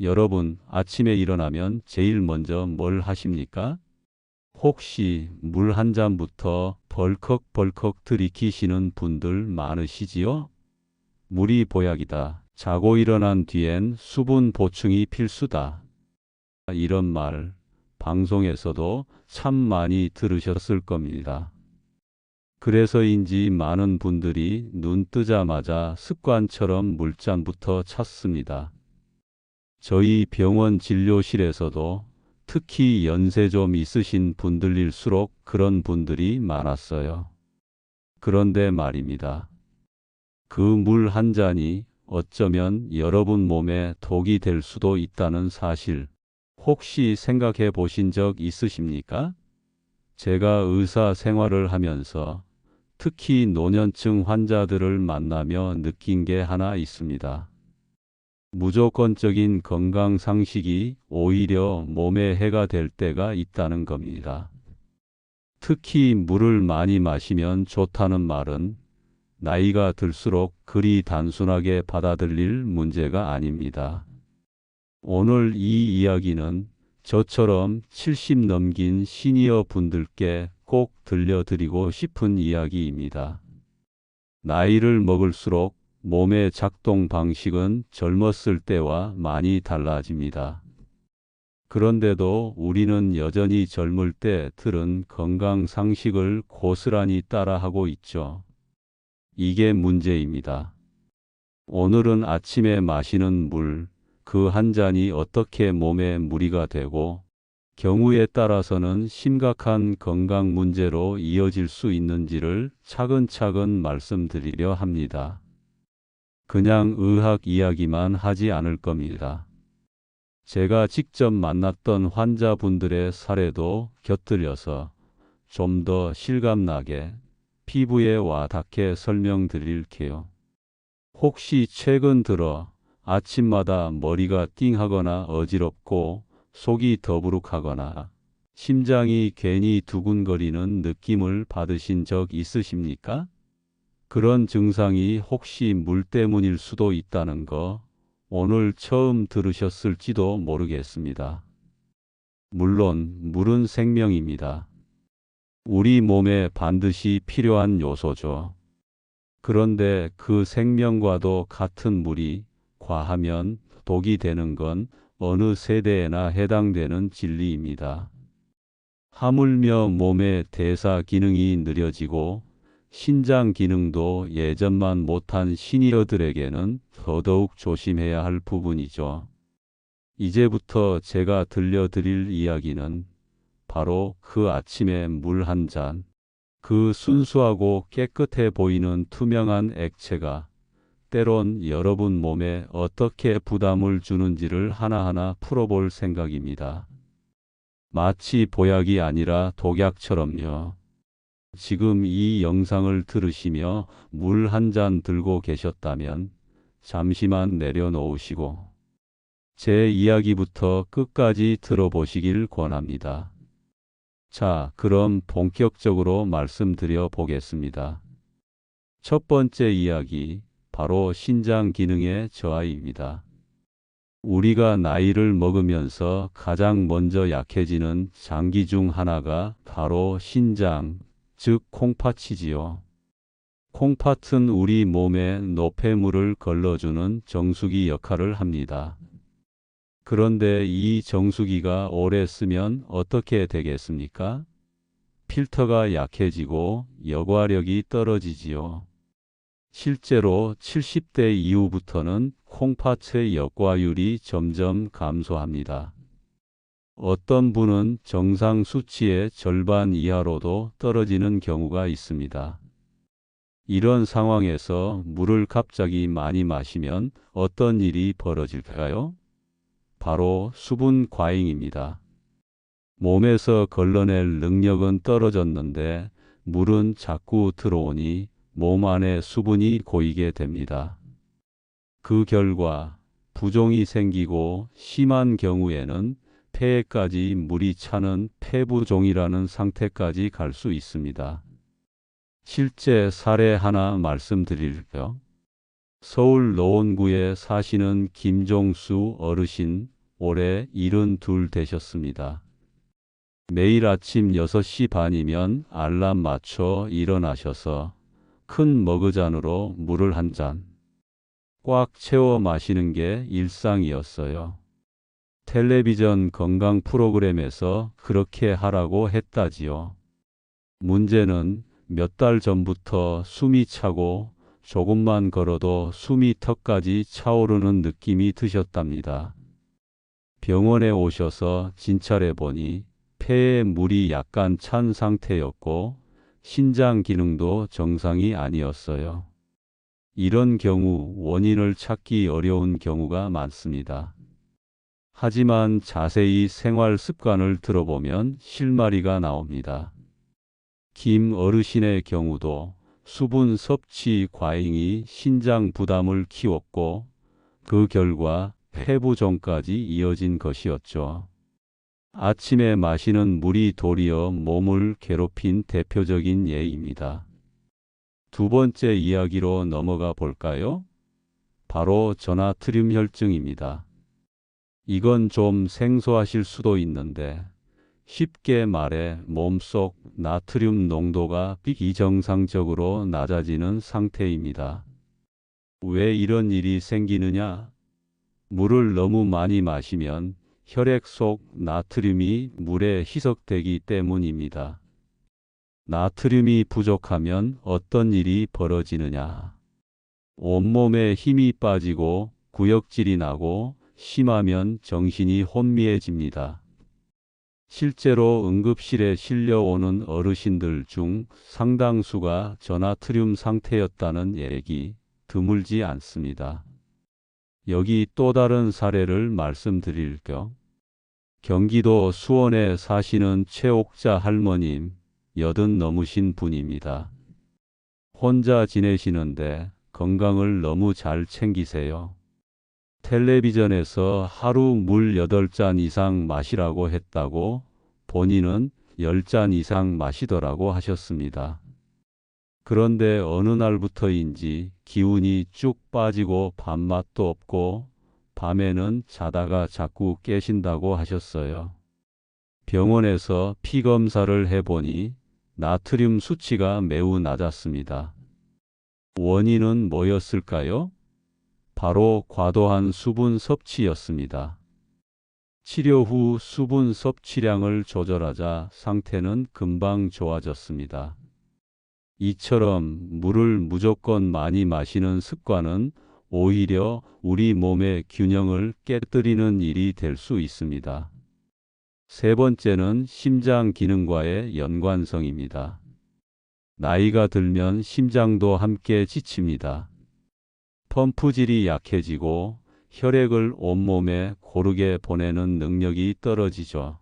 여러분, 아침에 일어나면 제일 먼저 뭘 하십니까? 혹시 물 한 잔부터 벌컥벌컥 들이키시는 분들 많으시지요? 물이 보약이다. 자고 일어난 뒤엔 수분 보충이 필수다. 이런 말, 방송에서도 참 많이 들으셨을 겁니다. 그래서인지 많은 분들이 눈 뜨자마자 습관처럼 물잔부터 찾습니다. 저희 병원 진료실에서도 특히 연세 좀 있으신 분들일수록 그런 분들이 많았어요. 그런데 말입니다. 그 물 한 잔이 어쩌면 여러분 몸에 독이 될 수도 있다는 사실, 혹시 생각해 보신 적 있으십니까? 제가 의사 생활을 하면서 특히 노년층 환자들을 만나며 느낀 게 하나 있습니다. 무조건적인 건강 상식이 오히려 몸에 해가 될 때가 있다는 겁니다. 특히 물을 많이 마시면 좋다는 말은 나이가 들수록 그리 단순하게 받아들일 문제가 아닙니다. 오늘 이 이야기는 저처럼 70 넘긴 시니어 분들께 꼭 들려드리고 싶은 이야기입니다. 나이를 먹을수록 몸의 작동 방식은 젊었을 때와 많이 달라집니다. 그런데도 우리는 여전히 젊을 때 들은 건강 상식을 고스란히 따라하고 있죠. 이게 문제입니다. 오늘은 아침에 마시는 물, 그 한 잔이 어떻게 몸에 무리가 되고 경우에 따라서는 심각한 건강 문제로 이어질 수 있는지를 차근차근 말씀드리려 합니다. 그냥 의학 이야기만 하지 않을 겁니다. 제가 직접 만났던 환자분들의 사례도 곁들여서 좀 더 실감나게 피부에 와닿게 설명드릴게요. 혹시 최근 들어 아침마다 머리가 띵하거나 어지럽고 속이 더부룩하거나 심장이 괜히 두근거리는 느낌을 받으신 적 있으십니까? 그런 증상이 혹시 물 때문일 수도 있다는 거 오늘 처음 들으셨을지도 모르겠습니다. 물론 물은 생명입니다. 우리 몸에 반드시 필요한 요소죠. 그런데 그 생명과도 같은 물이 과하면 독이 되는 건 어느 세대에나 해당되는 진리입니다. 하물며 몸의 대사 기능이 느려지고 신장 기능도 예전만 못한 시니어들에게는 더더욱 조심해야 할 부분이죠. 이제부터 제가 들려드릴 이야기는 바로 그 아침에 물 한 잔, 그 순수하고 깨끗해 보이는 투명한 액체가 때론 여러분 몸에 어떻게 부담을 주는지를 하나하나 풀어볼 생각입니다. 마치 보약이 아니라 독약처럼요. 지금 이 영상을 들으시며 물 한 잔 들고 계셨다면 잠시만 내려놓으시고 제 이야기부터 끝까지 들어보시길 권합니다. 자, 그럼 본격적으로 말씀드려 보겠습니다. 첫 번째 이야기, 바로 신장 기능의 저하입니다. 우리가 나이를 먹으면서 가장 먼저 약해지는 장기 중 하나가 바로 신장, 즉 콩팥이지요. 콩팥은 우리 몸에 노폐물을 걸러주는 정수기 역할을 합니다. 그런데 이 정수기가 오래 쓰면 어떻게 되겠습니까? 필터가 약해지고 여과력이 떨어지지요. 실제로 70대 이후부터는 콩팥의 역과율이 점점 감소합니다. 어떤 분은 정상 수치의 절반 이하로도 떨어지는 경우가 있습니다. 이런 상황에서 물을 갑자기 많이 마시면 어떤 일이 벌어질까요? 바로 수분 과잉입니다. 몸에서 걸러낼 능력은 떨어졌는데 물은 자꾸 들어오니 몸 안에 수분이 고이게 됩니다. 그 결과 부종이 생기고 심한 경우에는 폐에까지 물이 차는 폐부종이라는 상태까지 갈 수 있습니다. 실제 사례 하나 말씀드릴게요. 서울 노원구에 사시는 김종수 어르신, 올해 72 되셨습니다. 매일 아침 6시 반이면 알람 맞춰 일어나셔서 큰 머그잔으로 물을 한 잔 꽉 채워 마시는 게 일상이었어요. 텔레비전 건강 프로그램에서 그렇게 하라고 했다지요. 문제는 몇 달 전부터 숨이 차고 조금만 걸어도 숨이 턱까지 차오르는 느낌이 드셨답니다. 병원에 오셔서 진찰해 보니 폐에 물이 약간 찬 상태였고 신장 기능도 정상이 아니었어요. 이런 경우 원인을 찾기 어려운 경우가 많습니다. 하지만 자세히 생활 습관을 들어보면 실마리가 나옵니다. 김 어르신의 경우도 수분 섭취 과잉이 신장 부담을 키웠고 그 결과 폐부종까지 이어진 것이었죠. 아침에 마시는 물이 도리어 몸을 괴롭힌 대표적인 예입니다. 두 번째 이야기로 넘어가 볼까요? 바로 저나트륨 혈증입니다. 이건 좀 생소하실 수도 있는데 쉽게 말해 몸속 나트륨 농도가 비정상적으로 낮아지는 상태입니다. 왜 이런 일이 생기느냐? 물을 너무 많이 마시면 혈액 속 나트륨이 물에 희석되기 때문입니다. 나트륨이 부족하면 어떤 일이 벌어지느냐? 온몸에 힘이 빠지고 구역질이 나고 심하면 정신이 혼미해집니다. 실제로 응급실에 실려오는 어르신들 중 상당수가 저나트륨 상태였다는 얘기 드물지 않습니다. 여기 또 다른 사례를 말씀드릴게요. 경기도 수원에 사시는 최옥자 할머님, 80 넘으신 분입니다. 혼자 지내시는데 건강을 너무 잘 챙기세요. 텔레비전에서 하루 물 8잔 이상 마시라고 했다고 본인은 10잔 이상 마시더라고 하셨습니다. 그런데 어느 날부터인지 기운이 쭉 빠지고 밥맛도 없고 밤에는 자다가 자꾸 깨신다고 하셨어요. 병원에서 피 검사를 해보니 나트륨 수치가 매우 낮았습니다. 원인은 뭐였을까요? 바로 과도한 수분 섭취였습니다. 치료 후 수분 섭취량을 조절하자 상태는 금방 좋아졌습니다. 이처럼 물을 무조건 많이 마시는 습관은 오히려 우리 몸의 균형을 깨뜨리는 일이 될 수 있습니다. 세 번째는 심장 기능과의 연관성입니다. 나이가 들면 심장도 함께 지칩니다. 펌프질이 약해지고 혈액을 온몸에 고르게 보내는 능력이 떨어지죠.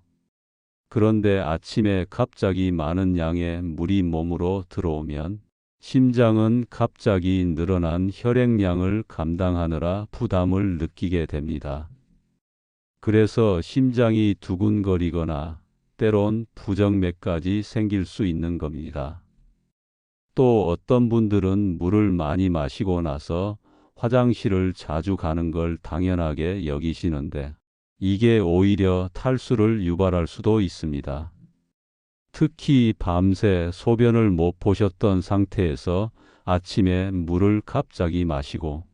그런데 아침에 갑자기 많은 양의 물이 몸으로 들어오면 심장은 갑자기 늘어난 혈액량을 감당하느라 부담을 느끼게 됩니다. 그래서 심장이 두근거리거나 때론 부정맥까지 생길 수 있는 겁니다. 또 어떤 분들은 물을 많이 마시고 나서 화장실을 자주 가는 걸 당연하게 여기시는데 이게 오히려 탈수를 유발할 수도 있습니다. 특히 밤새 소변을 못 보셨던 상태에서 아침에 물을 갑자기 마시고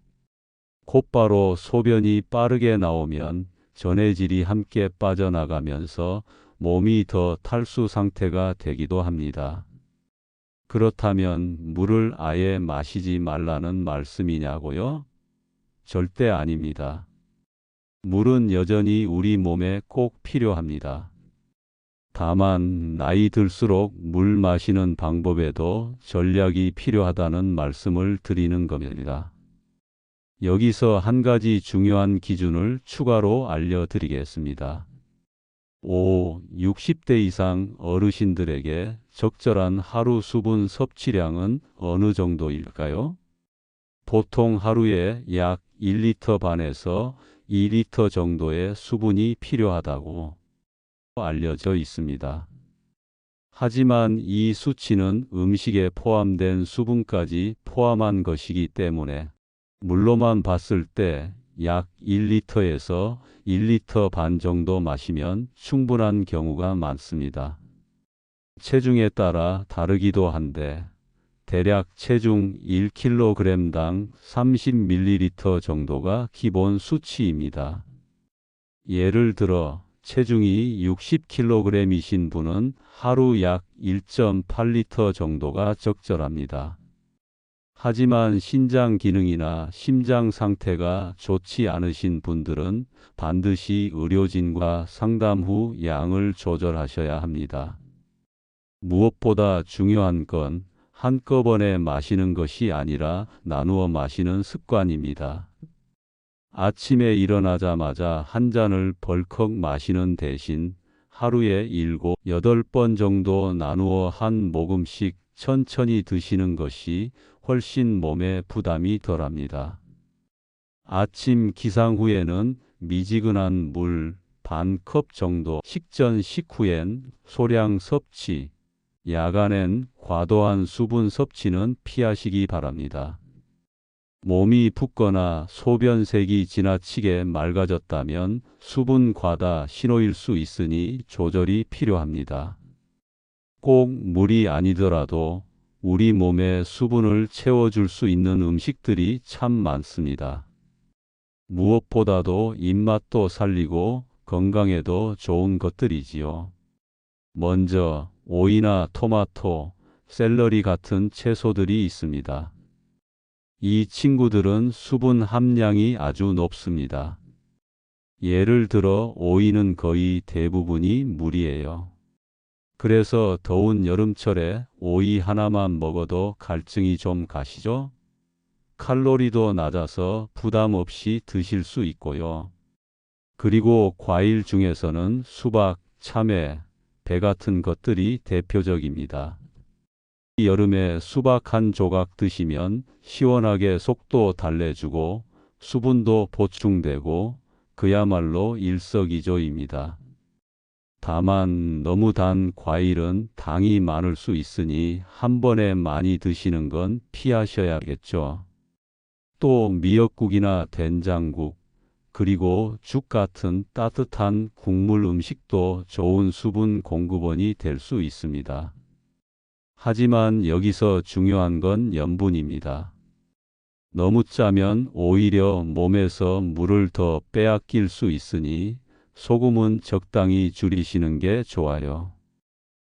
곧바로 소변이 빠르게 나오면 전해질이 함께 빠져나가면서 몸이 더 탈수 상태가 되기도 합니다. 그렇다면 물을 아예 마시지 말라는 말씀이냐고요? 절대 아닙니다. 물은 여전히 우리 몸에 꼭 필요합니다. 다만 나이 들수록 물 마시는 방법에도 전략이 필요하다는 말씀을 드리는 겁니다. 여기서 한 가지 중요한 기준을 추가로 알려드리겠습니다. 60대 이상 어르신들에게 적절한 하루 수분 섭취량은 어느 정도일까요? 보통 하루에 약 1리터 반에서 2리터 정도의 수분이 필요하다고 알려져 있습니다. 하지만 이 수치는 음식에 포함된 수분까지 포함한 것이기 때문에 물로만 봤을 때 약 1리터에서 1리터 반 정도 마시면 충분한 경우가 많습니다. 체중에 따라 다르기도 한데 대략 체중 1kg당 30ml 정도가 기본 수치입니다. 예를 들어 체중이 60kg이신 분은 하루 약 1.8리터 정도가 적절합니다. 하지만 신장 기능이나 심장 상태가 좋지 않으신 분들은 반드시 의료진과 상담 후 양을 조절하셔야 합니다. 무엇보다 중요한 건 한꺼번에 마시는 것이 아니라 나누어 마시는 습관입니다. 아침에 일어나자마자 한 잔을 벌컥 마시는 대신 하루에 7, 8번 정도 나누어 한 모금씩 천천히 드시는 것이 훨씬 몸에 부담이 덜합니다. 아침 기상 후에는 미지근한 물 반 컵 정도, 식전 식후엔 소량 섭취, 야간엔 과도한 수분 섭취는 피하시기 바랍니다. 몸이 붓거나 소변색이 지나치게 맑아졌다면 수분 과다 신호일 수 있으니 조절이 필요합니다. 꼭 물이 아니더라도 우리 몸에 수분을 채워줄 수 있는 음식들이 참 많습니다. 무엇보다도 입맛도 살리고 건강에도 좋은 것들이지요. 먼저 오이나 토마토, 샐러리 같은 채소들이 있습니다. 이 친구들은 수분 함량이 아주 높습니다. 예를 들어 오이는 거의 대부분이 물이에요. 그래서 더운 여름철에 오이 하나만 먹어도 갈증이 좀 가시죠? 칼로리도 낮아서 부담 없이 드실 수 있고요. 그리고 과일 중에서는 수박, 참외, 배 같은 것들이 대표적입니다. 여름에 수박 한 조각 드시면 시원하게 속도 달래주고 수분도 보충되고 그야말로 일석이조입니다. 다만 너무 단 과일은 당이 많을 수 있으니 한 번에 많이 드시는 건 피하셔야겠죠. 또 미역국이나 된장국, 그리고 죽 같은 따뜻한 국물 음식도 좋은 수분 공급원이 될 수 있습니다. 하지만 여기서 중요한 건 염분입니다. 너무 짜면 오히려 몸에서 물을 더 빼앗길 수 있으니 소금은 적당히 줄이시는 게 좋아요.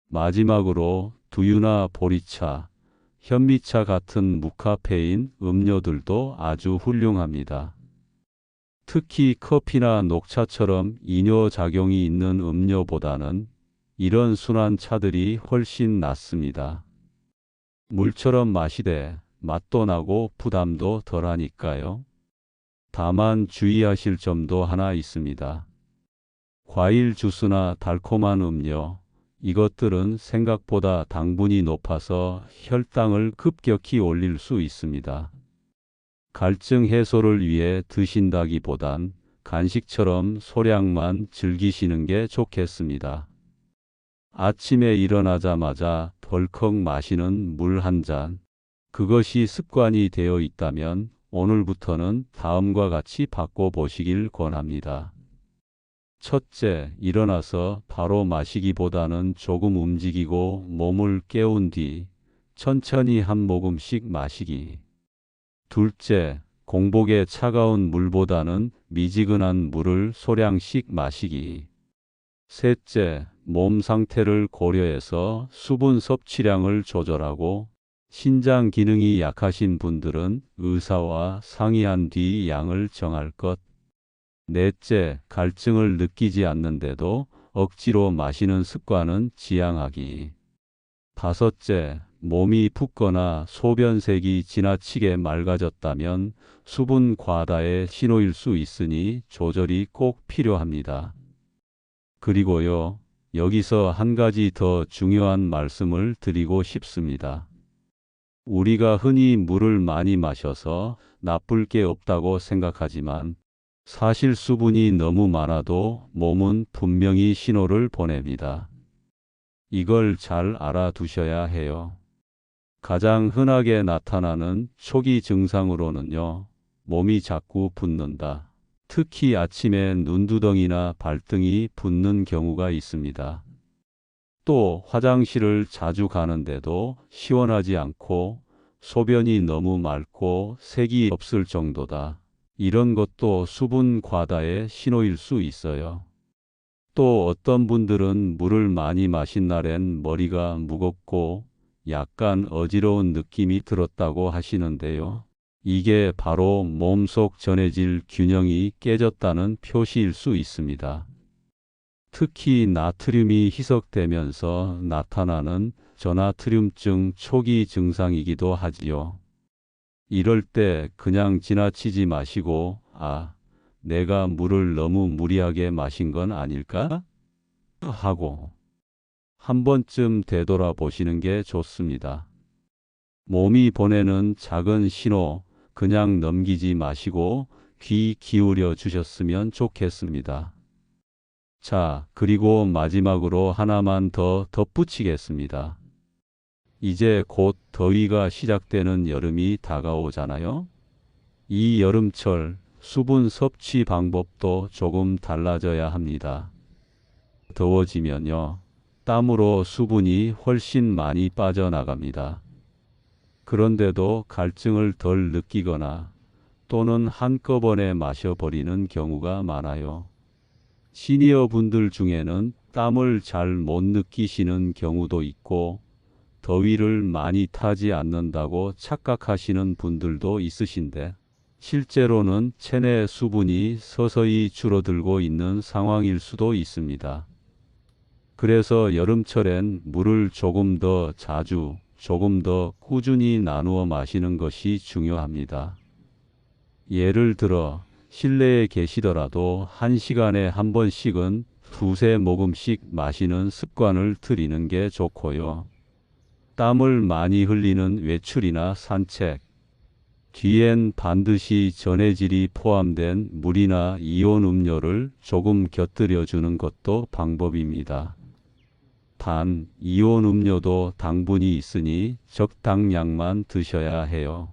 마지막으로 두유나 보리차, 현미차 같은 무카페인 음료들도 아주 훌륭합니다. 특히 커피나 녹차처럼 이뇨작용이 있는 음료보다는 이런 순한 차들이 훨씬 낫습니다. 물처럼 마시되 맛도 나고 부담도 덜하니까요. 다만 주의하실 점도 하나 있습니다. 과일 주스나 달콤한 음료, 이것들은 생각보다 당분이 높아서 혈당을 급격히 올릴 수 있습니다. 갈증 해소를 위해 드신다기보단 간식처럼 소량만 즐기시는 게 좋겠습니다. 아침에 일어나자마자 벌컥 마시는 물 한 잔, 그것이 습관이 되어 있다면 오늘부터는 다음과 같이 바꿔보시길 권합니다. 첫째, 일어나서 바로 마시기보다는 조금 움직이고 몸을 깨운 뒤 천천히 한 모금씩 마시기. 둘째, 공복에 차가운 물보다는 미지근한 물을 소량씩 마시기. 셋째, 몸 상태를 고려해서 수분 섭취량을 조절하고 신장 기능이 약하신 분들은 의사와 상의한 뒤 양을 정할 것. 넷째, 갈증을 느끼지 않는데도 억지로 마시는 습관은 지양하기. 다섯째, 몸이 붓거나 소변색이 지나치게 맑아졌다면 수분 과다의 신호일 수 있으니 조절이 꼭 필요합니다. 그리고요, 여기서 한 가지 더 중요한 말씀을 드리고 싶습니다. 우리가 흔히 물을 많이 마셔서 나쁠 게 없다고 생각하지만 사실 수분이 너무 많아도 몸은 분명히 신호를 보냅니다. 이걸 잘 알아두셔야 해요. 가장 흔하게 나타나는 초기 증상으로는요, 몸이 자꾸 붓는다. 특히 아침에 눈두덩이나 발등이 붓는 경우가 있습니다. 또 화장실을 자주 가는데도 시원하지 않고 소변이 너무 맑고 색이 없을 정도다. 이런 것도 수분 과다의 신호일 수 있어요. 또 어떤 분들은 물을 많이 마신 날엔 머리가 무겁고 약간 어지러운 느낌이 들었다고 하시는데요. 이게 바로 몸속 전해질 균형이 깨졌다는 표시일 수 있습니다. 특히 나트륨이 희석되면서 나타나는 저나트륨증 초기 증상이기도 하지요. 이럴 때 그냥 지나치지 마시고, 내가 물을 너무 무리하게 마신 건 아닐까? 하고 한 번쯤 되돌아보시는 게 좋습니다. 몸이 보내는 작은 신호 그냥 넘기지 마시고 귀 기울여 주셨으면 좋겠습니다. 자, 그리고 마지막으로 하나만 더 덧붙이겠습니다. 이제 곧 더위가 시작되는 여름이 다가오잖아요. 이 여름철 수분 섭취 방법도 조금 달라져야 합니다. 더워지면요, 땀으로 수분이 훨씬 많이 빠져나갑니다. 그런데도 갈증을 덜 느끼거나 또는 한꺼번에 마셔버리는 경우가 많아요. 시니어 분들 중에는 땀을 잘 못 느끼시는 경우도 있고, 더위를 많이 타지 않는다고 착각하시는 분들도 있으신데, 실제로는 체내 수분이 서서히 줄어들고 있는 상황일 수도 있습니다. 그래서 여름철엔 물을 조금 더 자주, 조금 더 꾸준히 나누어 마시는 것이 중요합니다. 예를 들어 실내에 계시더라도 1시간에 한 번씩은 두세 모금씩 마시는 습관을 들이는 게 좋고요. 땀을 많이 흘리는 외출이나 산책, 뒤엔 반드시 전해질이 포함된 물이나 이온 음료를 조금 곁들여 주는 것도 방법입니다. 단, 이온 음료도 당분이 있으니 적당량만 드셔야 해요.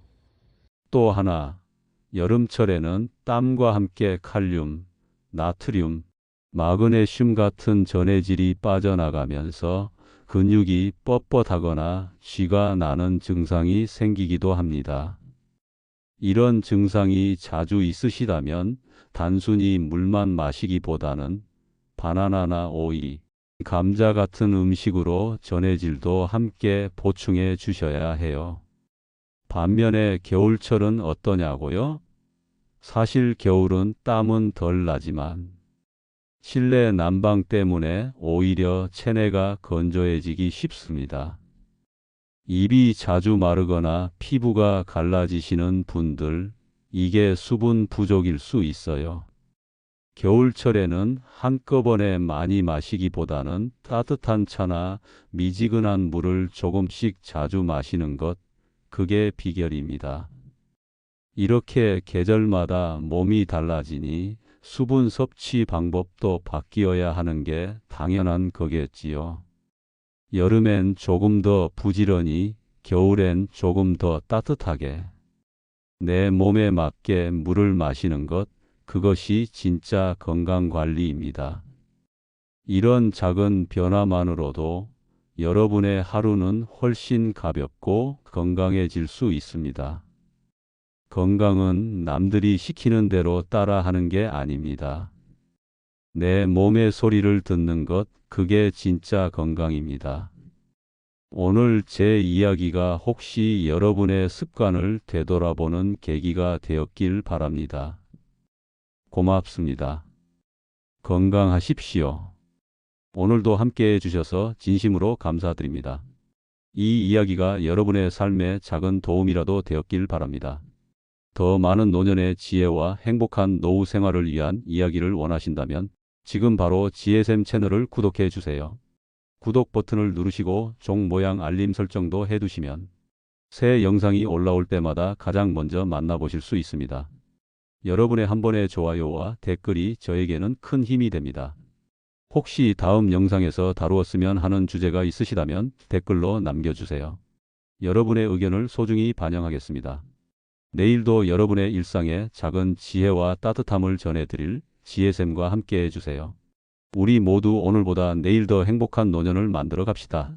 또 하나, 여름철에는 땀과 함께 칼륨, 나트륨, 마그네슘 같은 전해질이 빠져나가면서 근육이 뻣뻣하거나 쥐가 나는 증상이 생기기도 합니다. 이런 증상이 자주 있으시다면 단순히 물만 마시기보다는 바나나나 오이, 감자 같은 음식으로 전해질도 함께 보충해 주셔야 해요. 반면에 겨울철은 어떠냐고요? 사실 겨울은 땀은 덜 나지만 실내 난방 때문에 오히려 체내가 건조해지기 쉽습니다. 입이 자주 마르거나 피부가 갈라지시는 분들, 이게 수분 부족일 수 있어요. 겨울철에는 한꺼번에 많이 마시기보다는 따뜻한 차나 미지근한 물을 조금씩 자주 마시는 것, 그게 비결입니다. 이렇게 계절마다 몸이 달라지니 수분 섭취 방법도 바뀌어야 하는 게 당연한 거겠지요. 여름엔 조금 더 부지런히, 겨울엔 조금 더 따뜻하게 내 몸에 맞게 물을 마시는 것, 그것이 진짜 건강관리입니다. 이런 작은 변화만으로도 여러분의 하루는 훨씬 가볍고 건강해질 수 있습니다. 건강은 남들이 시키는 대로 따라하는 게 아닙니다. 내 몸의 소리를 듣는 것, 그게 진짜 건강입니다. 오늘 제 이야기가 혹시 여러분의 습관을 되돌아보는 계기가 되었길 바랍니다. 고맙습니다. 건강하십시오. 오늘도 함께 해주셔서 진심으로 감사드립니다. 이 이야기가 여러분의 삶에 작은 도움이라도 되었길 바랍니다. 더 많은 노년의 지혜와 행복한 노후 생활을 위한 이야기를 원하신다면 지금 바로 지혜샘 채널을 구독해 주세요. 구독 버튼을 누르시고 종 모양 알림 설정도 해두시면 새 영상이 올라올 때마다 가장 먼저 만나보실 수 있습니다. 여러분의 한 번의 좋아요와 댓글이 저에게는 큰 힘이 됩니다. 혹시 다음 영상에서 다루었으면 하는 주제가 있으시다면 댓글로 남겨주세요. 여러분의 의견을 소중히 반영하겠습니다. 내일도 여러분의 일상에 작은 지혜와 따뜻함을 전해드릴 지혜쌤과 함께 해주세요. 우리 모두 오늘보다 내일 더 행복한 노년을 만들어 갑시다.